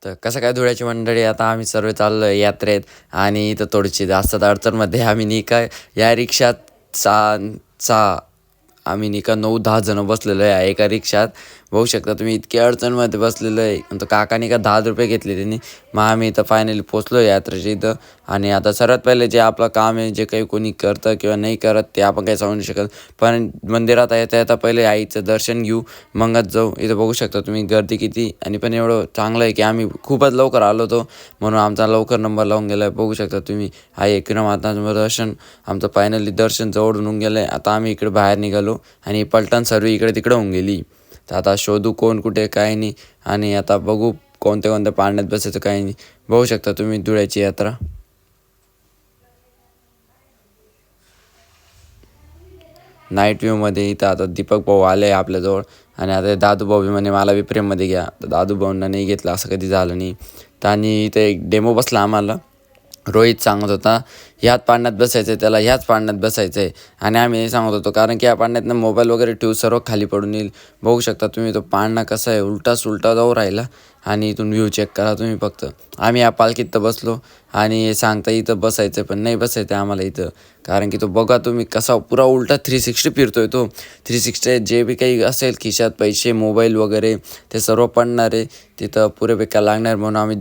तर कसं काय धुळ्याची मंडळी, आता आम्ही सर्व चाललो आहे यात्रेत आणि इथं थोडीशी जास्त अडचणमध्ये आम्ही नाही का या रिक्षात चा चा आम्ही नाही का 9-10 जणं बसलेलो आहे एका रिक्षात. बघू शकता तुम्ही इतकी अडचणमध्ये बसलेलो आहे. आणि तो काकाने का 10 रुपये घेतले त्यांनी. मग आम्ही इथं फायनली पोचलो यात्रेच्या इथं. आणि आता सर्वात पहिले जे आपलं काम आहे, जे काही कोणी करतं किंवा नाही करत ते आपण काही सांगू नाही शकत. पण मंदिरात येता येता पहिले आईचं दर्शन घेऊ, मगच जाऊ. इथं बघू शकता तुम्ही गर्दी किती. आणि पण एवढं चांगलं आहे की आम्ही खूपच लवकर आलो होतो, म्हणून आमचा लवकर नंबर लावून गेला आहे. बघू शकता तुम्ही आई एकविरामाताचं दर्शन आमचं फायनली दर्शन जवळून होऊन गेलं आहे. आता आम्ही इकडे बाहेर निघालो आणि पलटण सर्व इकडे तिकडे होऊन गेली. तर आता शोधू कोण कुठे काय नाही, आणि आता बघू कोणत्या कोणत्या पाळण्यात बसायचं काही नाही. बघू शकता तुम्ही धुळ्याची यात्रा. नाईट व्ह्यूमध्ये इथं आता दीपक भाऊ आले आहे आपल्याजवळ. आणि आता दादू भाऊ बी म्हणे मला बी प्रेममध्ये घ्या. तर दादू भाऊंना नाही घेतलं, असं कधी झालं नाही. तर आणि इथे एक डेमो बसला आम्हाला. रोहित सांगत होता ह्याच पाळण्यात बसायचं आहे, त्याला ह्याच पाळण्यात बसायचं आहे. आणि आम्ही हे सांगत होतो कारण की या पाळण्यातनं मोबाईल वगैरे ठेवू सर्व खाली पडून येईल. बघू शकता तुम्ही तो पाळणा कसा आहे, उलटा सुलटा जाऊ राहिला. आणि इथून व्ह्यू चेक करा तुम्ही फक्त. आम्ही या पालखीत तर बसलो आणि सांगता इथं बसायचं पण नाही बसायचं आम्हाला इथं. कारण की तो बघा तुम्ही कसा पुरा उलटा 360 फिरतोय तो. 360 जे बी काही असेल खिशात पैसे मोबाईल वगैरे ते सर्व पडणार आहे तिथं, पुरे बेकार लागणार. म्हणून आम्ही